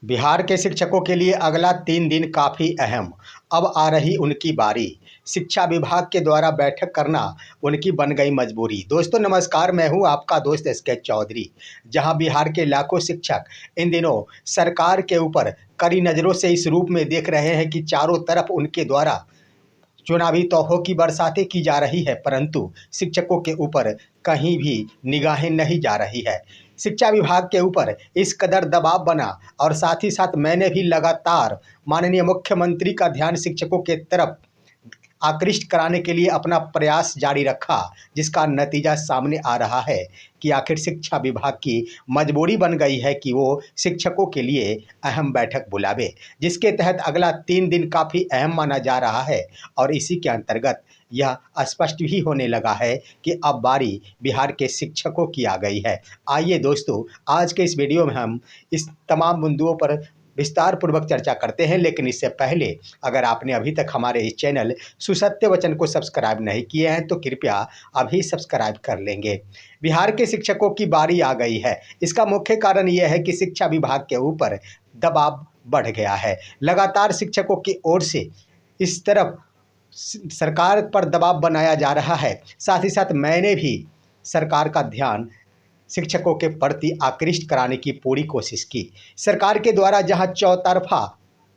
बिहार के शिक्षकों के लिए अगला 3 दिन काफ़ी अहम। अब आ रही उनकी बारी। शिक्षा विभाग के द्वारा बैठक करना उनकी बन गई मजबूरी। दोस्तों नमस्कार, मैं हूं आपका दोस्त एस के चौधरी। जहां बिहार के लाखों शिक्षक इन दिनों सरकार के ऊपर कड़ी नज़रों से इस रूप में देख रहे हैं कि चारों तरफ उनके द्वारा चुनावी तोहफों की बरसातें की जा रही है, परंतु शिक्षकों के ऊपर कहीं भी निगाहें नहीं जा रही है। शिक्षा विभाग के ऊपर इस कदर दबाव बना और साथ ही साथ मैंने भी लगातार माननीय मुख्यमंत्री का ध्यान शिक्षकों के तरफ आकृष्ट कराने के लिए अपना प्रयास जारी रखा, जिसका नतीजा सामने आ रहा है कि आखिर शिक्षा विभाग की मजबूरी बन गई है कि वो शिक्षकों के लिए अहम बैठक बुलावे, जिसके तहत अगला 3 दिन काफ़ी अहम माना जा रहा है। और इसी के अंतर्गत यह स्पष्ट भी होने लगा है कि अब बारी बिहार के शिक्षकों की आ गई है। आइए दोस्तों, आज के इस वीडियो में हम इस तमाम बिंदुओं पर विस्तार पूर्वक चर्चा करते हैं, लेकिन इससे पहले अगर आपने अभी तक हमारे इस चैनल सुसत्य वचन को सब्सक्राइब नहीं किए हैं तो कृपया अभी सब्सक्राइब कर लेंगे। बिहार के शिक्षकों की बारी आ गई है। इसका मुख्य कारण यह है कि शिक्षा विभाग के ऊपर दबाव बढ़ गया है। लगातार शिक्षकों की ओर से इस तरफ सरकार पर दबाव बनाया जा रहा है। साथ ही साथ मैंने भी सरकार का ध्यान शिक्षकों के प्रति आकृष्ट कराने की पूरी कोशिश की। सरकार के द्वारा जहां चौतरफा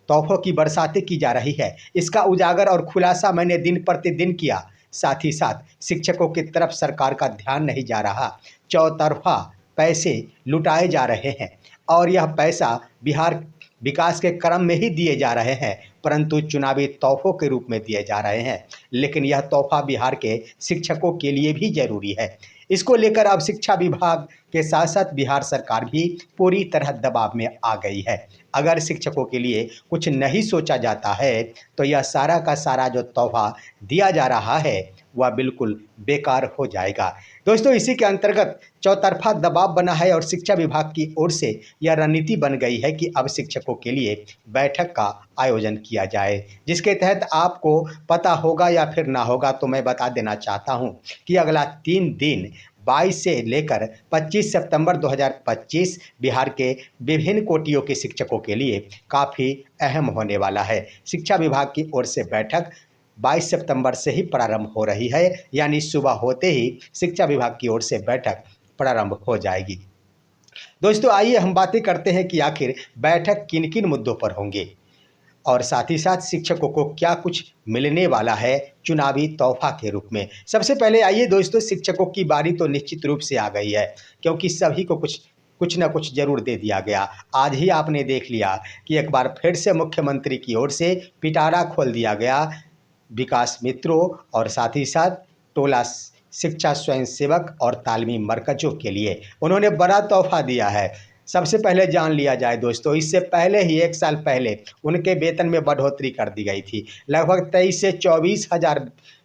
तोहफों की बरसातें की जा रही है, इसका उजागर और खुलासा मैंने दिन प्रतिदिन किया। साथ ही साथ शिक्षकों की तरफ सरकार का ध्यान नहीं जा रहा। चौतरफा पैसे लुटाए जा रहे हैं और यह पैसा बिहार विकास के क्रम में ही दिए जा रहे हैं, परंतु चुनावी तोहफों के रूप में दिए जा रहे हैं। लेकिन यह तोहफा बिहार के शिक्षकों के लिए भी जरूरी है। इसको लेकर अब शिक्षा विभाग के साथ साथ बिहार सरकार भी पूरी तरह दबाव में आ गई है। अगर शिक्षकों के लिए कुछ नहीं सोचा जाता है तो यह सारा का सारा जो तोहफा दिया जा रहा है वह बिल्कुल बेकार हो जाएगा। दोस्तों इसी के अंतर्गत चौतरफा दबाव बना है और शिक्षा विभाग की ओर से यह रणनीति बन गई है कि अब शिक्षकों के लिए बैठक का आयोजन किया जाए, जिसके तहत आपको पता होगा या फिर ना होगा तो मैं बता देना चाहता हूं कि अगला 3 दिन 22 से लेकर 25 सितंबर 2025 बिहार के विभिन्न कोटियों के शिक्षकों के लिए काफ़ी अहम होने वाला है। शिक्षा विभाग की ओर से बैठक 22 सितंबर से ही प्रारंभ हो रही है, यानी सुबह होते ही शिक्षा विभाग की ओर से बैठक प्रारंभ हो जाएगी। दोस्तों आइए हम बातें करते हैं कि आखिर बैठक किन किन मुद्दों पर होंगे और साथ ही साथ शिक्षकों को क्या कुछ मिलने वाला है चुनावी तोहफा के रूप में। सबसे पहले आइए दोस्तों, शिक्षकों की बारी तो निश्चित रूप से आ गई है, क्योंकि सभी को कुछ कुछ ना कुछ जरूर दे दिया गया। आज ही आपने देख लिया कि एक बार फिर से मुख्यमंत्री की ओर से पिटारा खोल दिया गया विकास मित्रों और साथ ही साथ टोला शिक्षा स्वयंसेवक और तालीमी मरकजों के लिए उन्होंने बड़ा तोहफा दिया है। सबसे पहले जान लिया जाए दोस्तों, इससे पहले ही 1 साल पहले उनके वेतन में बढ़ोतरी कर दी गई थी। लगभग 23 से 24 हज़ार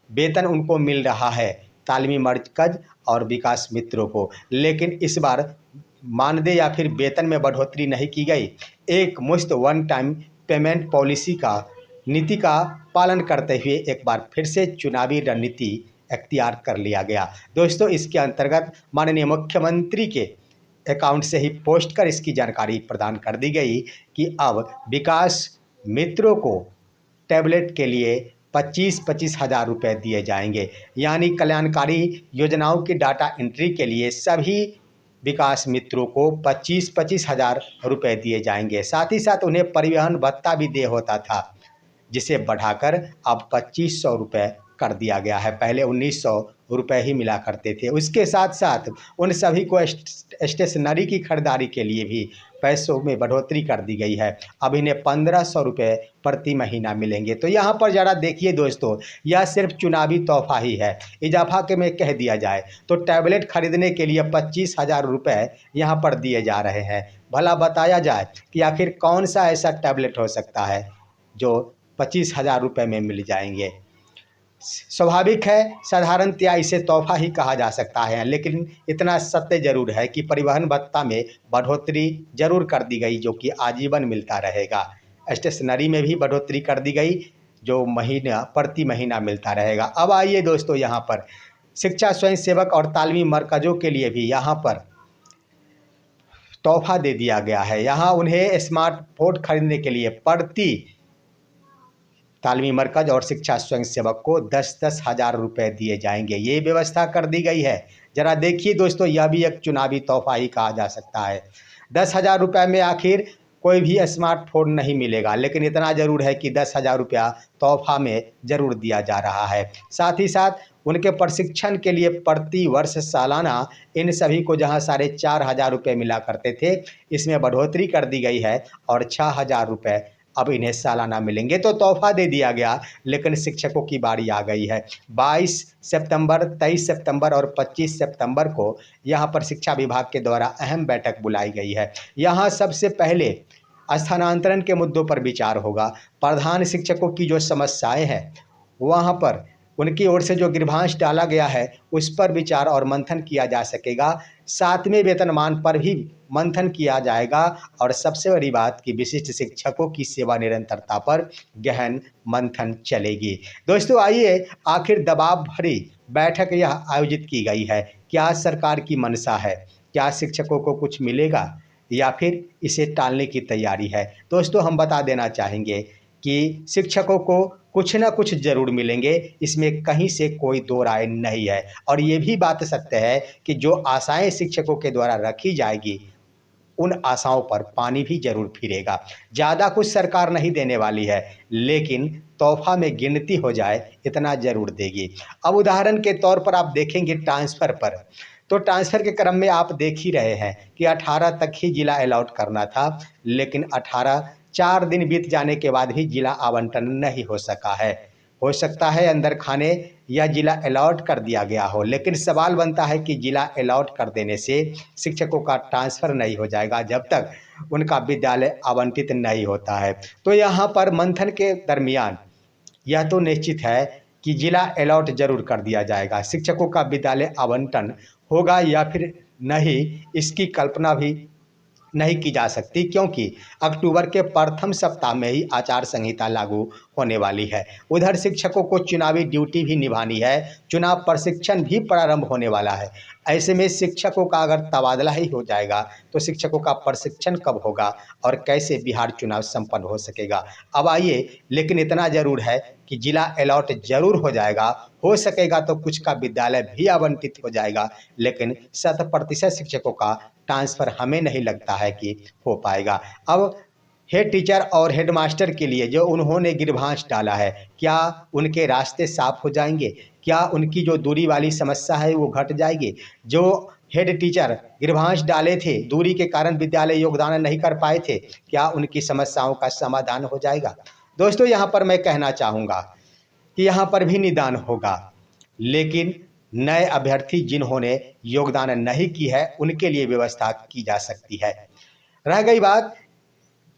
वेतन उनको मिल रहा है, तालीमी मरकज और विकास मित्रों को। लेकिन इस बार मानदेय या फिर वेतन में बढ़ोतरी नहीं की गई। एक मुश्त वन टाइम पेमेंट पॉलिसी का नीति का पालन करते हुए एक बार फिर से चुनावी रणनीति अख्तियार कर लिया गया। दोस्तों इसके अंतर्गत माननीय मुख्यमंत्री के अकाउंट से ही पोस्ट कर इसकी जानकारी प्रदान कर दी गई कि अब विकास मित्रों को टैबलेट के लिए 25-25 हज़ार रुपये दिए जाएंगे। यानी कल्याणकारी योजनाओं की डाटा एंट्री के लिए सभी विकास मित्रों को 25-25 हज़ार रुपये दिए जाएंगे। साथ ही साथ उन्हें परिवहन भत्ता भी दे होता था, जिसे बढ़ाकर अब 2500 रुपये कर दिया गया है। पहले 1900 रुपये ही मिला करते थे। उसके साथ साथ उन सभी को स्टेशनरी की खरीदारी के लिए भी पैसों में बढ़ोतरी कर दी गई है। अब इन्हें 1500 रुपये प्रति महीना मिलेंगे। तो यहाँ पर ज़रा देखिए दोस्तों, यह सिर्फ चुनावी तोहफा ही है। इजाफा के में कह दिया जाए तो टैबलेट खरीदने के लिए 25 हज़ार रुपये यहाँ पर दिए जा रहे हैं। भला बताया जाए कि आखिर कौन सा ऐसा टैबलेट हो सकता है जो 25 हज़ार रुपये में मिल जाएंगे। स्वाभाविक है, साधारणतया इसे तोहफा ही कहा जा सकता है, लेकिन इतना सत्य जरूर है कि परिवहन भत्ता में बढ़ोतरी जरूर कर दी गई, जो कि आजीवन मिलता रहेगा। स्टेशनरी में भी बढ़ोतरी कर दी गई, जो महीना प्रति महीना मिलता रहेगा। अब आइए दोस्तों, यहाँ पर शिक्षा स्वयंसेवक और तालीमी मरकजों के लिए भी यहाँ पर तोहफा दे दिया गया है। यहाँ उन्हें स्मार्टफोन खरीदने के लिए प्रति तालीमी मरकज़ और शिक्षा स्वयंसेवक को 10-10 हज़ार रुपये दिए जाएंगे। ये व्यवस्था कर दी गई है। ज़रा देखिए दोस्तों, यह भी एक चुनावी तोहफा ही कहा जा सकता है। 10,000 रुपये में आखिर कोई भी स्मार्टफोन नहीं मिलेगा, लेकिन इतना ज़रूर है कि 10,000 रुपया तोहफा में ज़रूर दिया जा रहा है। साथ ही साथ उनके प्रशिक्षण के लिए प्रति वर्ष सालाना इन सभी को जहां 4,500 रुपये मिला करते थे, इसमें बढ़ोतरी कर दी गई है और 6,000 रुपये अब इन्हें सालाना मिलेंगे। तो तोहफा दे दिया गया, लेकिन शिक्षकों की बारी आ गई है। 22 सितंबर, 23 सितंबर और 25 सितंबर को यहाँ पर शिक्षा विभाग के द्वारा अहम बैठक बुलाई गई है। यहाँ सबसे पहले स्थानांतरण के मुद्दों पर विचार होगा। प्रधान शिक्षकों की जो समस्याएं हैं, वहाँ पर उनकी ओर से जो गृहभाष डाला गया है, उस पर विचार और मंथन किया जा सकेगा। 7वें वेतनमान पर भी मंथन किया जाएगा और सबसे बड़ी बात कि विशिष्ट शिक्षकों की सेवा निरंतरता पर गहन मंथन चलेगी। दोस्तों आइए, आखिर दबाव भरी बैठक यह आयोजित की गई है, क्या सरकार की मंशा है? क्या शिक्षकों को कुछ मिलेगा या फिर इसे टालने की तैयारी है? दोस्तों हम बता देना चाहेंगे कि शिक्षकों को कुछ ना कुछ ज़रूर मिलेंगे, इसमें कहीं से कोई दो राय नहीं है। और ये भी बात सत्य है कि जो आशाएं शिक्षकों के द्वारा रखी जाएगी, उन आशाओं पर पानी भी ज़रूर फिरेगा। ज़्यादा कुछ सरकार नहीं देने वाली है, लेकिन तोहफा में गिनती हो जाए इतना ज़रूर देगी। अब उदाहरण के तौर पर आप देखेंगे ट्रांसफ़र पर, तो ट्रांसफ़र के क्रम में आप देख ही रहे हैं कि 18 तक ही जिला अलॉट करना था, लेकिन 4 दिन बीत जाने के बाद भी जिला आवंटन नहीं हो सका है। हो सकता है अंदर खाने या जिला अलॉट कर दिया गया हो, लेकिन सवाल बनता है कि जिला अलॉट कर देने से शिक्षकों का ट्रांसफ़र नहीं हो जाएगा जब तक उनका विद्यालय आवंटित नहीं होता है। तो यहाँ पर मंथन के दरमियान यह तो निश्चित है कि जिला अलॉट जरूर कर दिया जाएगा। शिक्षकों का विद्यालय आवंटन होगा या फिर नहीं, इसकी कल्पना भी नहीं की जा सकती, क्योंकि अक्टूबर के प्रथम सप्ताह में ही आचार संहिता लागू होने वाली है। उधर शिक्षकों को चुनावी ड्यूटी भी निभानी है, चुनाव प्रशिक्षण भी प्रारंभ होने वाला है। ऐसे में शिक्षकों का अगर तबादला ही हो जाएगा तो शिक्षकों का प्रशिक्षण कब होगा और कैसे बिहार चुनाव संपन्न हो सकेगा? अब आइए, लेकिन इतना जरूर है कि जिला अलॉट जरूर हो जाएगा, हो सकेगा तो कुछ का विद्यालय भी आवंटित हो जाएगा, लेकिन 100% शिक्षकों का ट्रांसफ़र हमें नहीं लगता है कि हो पाएगा। अब हेड टीचर और हेड मास्टर के लिए जो उन्होंने गिरभाष डाला है, क्या उनके रास्ते साफ हो जाएंगे? क्या उनकी जो दूरी वाली समस्या है वो घट जाएगी? जो हेड टीचर गिरभाष डाले थे, दूरी के कारण विद्यालय योगदान नहीं कर पाए थे, क्या उनकी समस्याओं का समाधान हो जाएगा? दोस्तों यहाँ पर मैं कहना चाहूँगा कि यहाँ पर भी निदान होगा, लेकिन नए अभ्यर्थी जिन्होंने योगदान नहीं की है उनके लिए व्यवस्था की जा सकती है। रह गई बात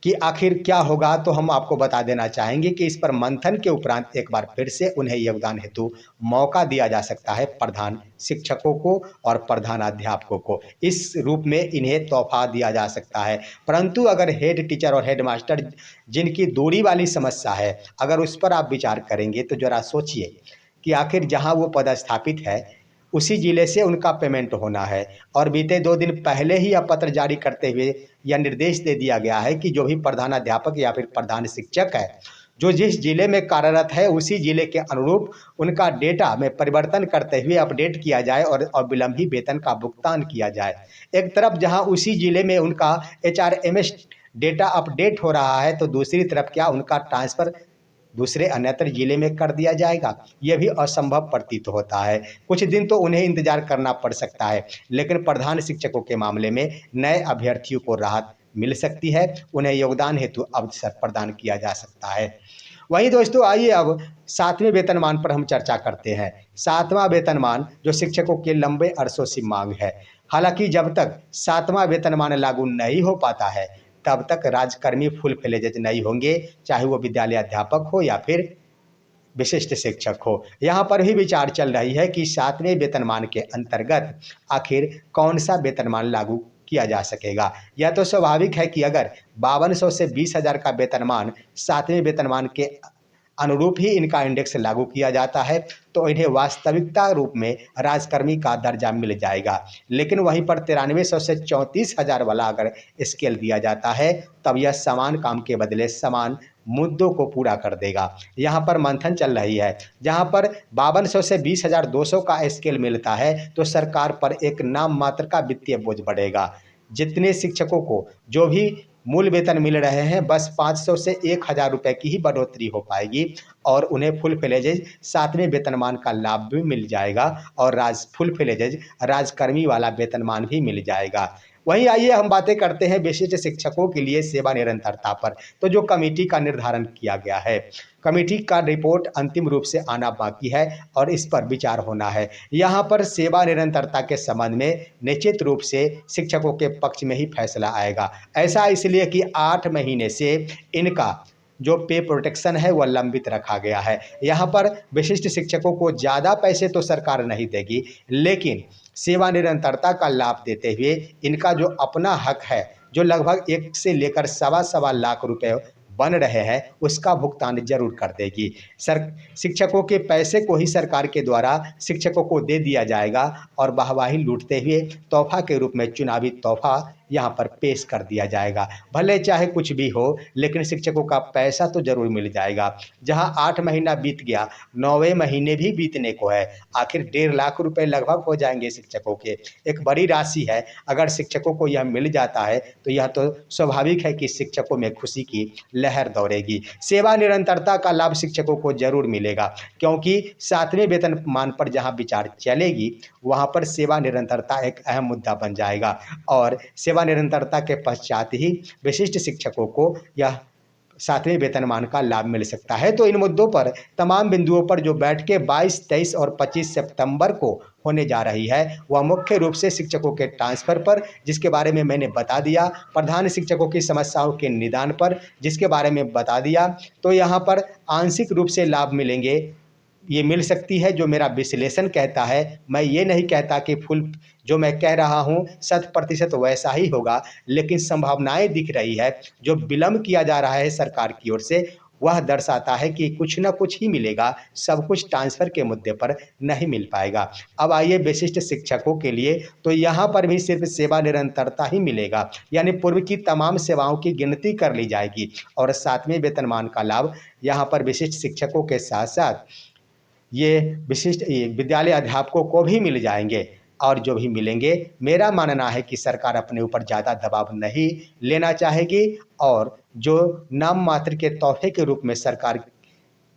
कि आखिर क्या होगा, तो हम आपको बता देना चाहेंगे कि इस पर मंथन के उपरांत एक बार फिर से उन्हें योगदान हेतु मौका दिया जा सकता है, प्रधान शिक्षकों को और प्रधानाध्यापकों को। इस रूप में इन्हें तोहफा दिया जा सकता है। परंतु अगर हेड टीचर और हेड मास्टर जिनकी दूरी वाली समस्या है, अगर उस पर आप विचार करेंगे तो ज़रा सोचिए कि आखिर जहां वो पदस्थापित है उसी ज़िले से उनका पेमेंट होना है, और बीते 2 दिन पहले ही यह पत्र जारी करते हुए यह निर्देश दे दिया गया है कि जो भी प्रधानाध्यापक या फिर प्रधान शिक्षक है, जो जिस ज़िले में कार्यरत है उसी ज़िले के अनुरूप उनका डेटा में परिवर्तन करते हुए अपडेट किया जाए और अविलंबी वेतन का भुगतान किया जाए। एक तरफ जहां उसी ज़िले में उनका HRMS डेटा अपडेट हो रहा है, तो दूसरी तरफ क्या उनका ट्रांसफ़र दूसरे अन्यत्र जिले में कर दिया जाएगा? यह भी असंभव प्रतीत होता है। कुछ दिन तो उन्हें इंतजार करना पड़ सकता है, लेकिन प्रधान शिक्षकों के मामले में नए अभ्यर्थियों को राहत मिल सकती है, उन्हें योगदान हेतु अवसर प्रदान किया जा सकता है। वहीं दोस्तों आइए अब 7वें वेतनमान पर हम चर्चा करते हैं। 7वां वेतनमान जो शिक्षकों के लंबे अरसों से मांग है। हालांकि जब तक 7वां वेतनमान लागू नहीं हो पाता है, तब तक राजकर्मी फुल फ्लेजेज नहीं होंगे, चाहे वो विद्यालय अध्यापक हो या फिर विशिष्ट शिक्षक हो। यहाँ पर भी विचार चल रही है कि 7वें वेतनमान के अंतर्गत आखिर कौन सा वेतनमान लागू किया जा सकेगा। यह तो स्वाभाविक है कि अगर 5200 से 20,000 का वेतनमान 7वें वेतनमान के अनुरूप ही इनका इंडेक्स लागू किया जाता है तो इन्हें वास्तविकता रूप में राजकर्मी का दर्जा मिल जाएगा। लेकिन वहीं पर 9300 से 34,000 वाला अगर स्केल दिया जाता है तब यह समान काम के बदले समान मुद्दों को पूरा कर देगा। यहाँ पर मंथन चल रही है। जहाँ पर 5200 से 20,200 का स्केल मिलता है तो सरकार पर एक नाम मात्र का वित्तीय बोझ बढ़ेगा। जितने शिक्षकों को जो भी मूल वेतन मिल रहे हैं बस 500 से 1,000 रुपये की ही बढ़ोतरी हो पाएगी और उन्हें फुल फ्लेजेज 7वें वेतनमान का लाभ भी मिल जाएगा और फुल फ्लेजेज राजकर्मी वाला वेतनमान भी मिल जाएगा। वहीं आइए हम बातें करते हैं विशिष्ट शिक्षकों के लिए सेवा निरंतरता पर। तो जो कमेटी का निर्धारण किया गया है, कमेटी का रिपोर्ट अंतिम रूप से आना बाकी है और इस पर विचार होना है। यहाँ पर सेवा निरंतरता के संबंध में निश्चित रूप से शिक्षकों के पक्ष में ही फैसला आएगा। ऐसा इसलिए कि 8 महीने से इनका जो पे प्रोटेक्शन है वह लंबित रखा गया है। यहाँ पर विशिष्ट शिक्षकों को ज़्यादा पैसे तो सरकार नहीं देगी, लेकिन सेवा निरंतरता का लाभ देते हुए इनका जो अपना हक है, जो लगभग 1 से लेकर सवा लाख रुपए बन रहे हैं, उसका भुगतान जरूर कर देगी। शिक्षकों के पैसे को ही सरकार के द्वारा शिक्षकों को दे दिया जाएगा और वाहवाही लूटते हुए तोहफा के रूप में चुनावी तोहफा यहाँ पर पेश कर दिया जाएगा। भले चाहे कुछ भी हो, लेकिन शिक्षकों का पैसा तो जरूर मिल जाएगा। जहाँ 8 महीना बीत गया, 9वें महीने भी बीतने को है। आखिर 1.5 लाख रुपए लगभग हो जाएंगे शिक्षकों के। एक बड़ी राशि है। अगर शिक्षकों को यह मिल जाता है तो यह तो स्वाभाविक है कि शिक्षकों में खुशी की लहर दौड़ेगी। सेवा निरंतरता का लाभ शिक्षकों को जरूर मिलेगा, क्योंकि 7वें वेतनमान पर जहाँ विचार चलेगी वहाँ पर सेवा निरंतरता एक अहम मुद्दा बन जाएगा और सेवा निरंतरता के पश्चात ही विशिष्ट शिक्षकों को यह 7वें वेतनमान का लाभ मिल सकता है। तो इन मुद्दों पर तमाम बिंदुओं पर जो बैठकें 22, 23 और 25 सितंबर को होने जा रही है वह मुख्य रूप से शिक्षकों के ट्रांसफ़र पर, जिसके बारे में मैंने बता दिया, प्रधान शिक्षकों की समस्याओं के निदान पर, जिसके बारे में बता दिया। तो यहाँ पर आंशिक रूप से लाभ मिलेंगे, ये मिल सकती है जो मेरा विश्लेषण कहता है। मैं ये नहीं कहता कि फुल जो मैं कह रहा हूँ 100% वैसा ही होगा, लेकिन संभावनाएं दिख रही है। जो विलंब किया जा रहा है सरकार की ओर से वह दर्शाता है कि कुछ न कुछ ही मिलेगा, सब कुछ ट्रांसफ़र के मुद्दे पर नहीं मिल पाएगा। अब आइए विशिष्ट शिक्षकों के लिए, तो यहाँ पर भी सिर्फ सेवा निरंतरता ही मिलेगा, यानी पूर्व की तमाम सेवाओं की गिनती कर ली जाएगी और 7वें वेतनमान का लाभ यहाँ पर विशिष्ट शिक्षकों के साथ साथ ये विशिष्ट विद्यालय अध्यापकों को भी मिल जाएंगे। और जो भी मिलेंगे, मेरा मानना है कि सरकार अपने ऊपर ज़्यादा दबाव नहीं लेना चाहेगी और जो नाम मात्र के तोहफे के रूप में सरकार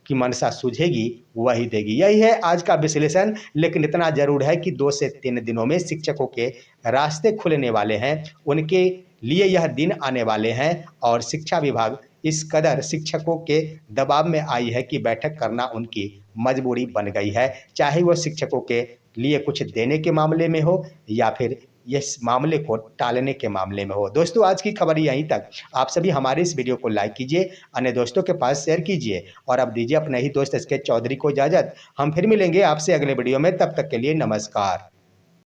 की मंशा सूझेगी वही देगी। यही है आज का विश्लेषण। लेकिन इतना जरूर है कि 2 से 3 दिनों में शिक्षकों के रास्ते खुलने वाले हैं, उनके लिए यह दिन आने वाले हैं और शिक्षा विभाग इस कदर शिक्षकों के दबाव में आई है कि बैठक करना उनकी मजबूरी बन गई है, चाहे वो शिक्षकों के लिए कुछ देने के मामले में हो या फिर इस मामले को टालने के मामले में हो। दोस्तों, आज की खबर यहीं तक। आप सभी हमारे इस वीडियो को लाइक कीजिए, अन्य दोस्तों के पास शेयर कीजिए और अब दीजिए अपने ही दोस्त एसके चौधरी को इजाज़त। हम फिर मिलेंगे आपसे अगले वीडियो में, तब तक के लिए नमस्कार।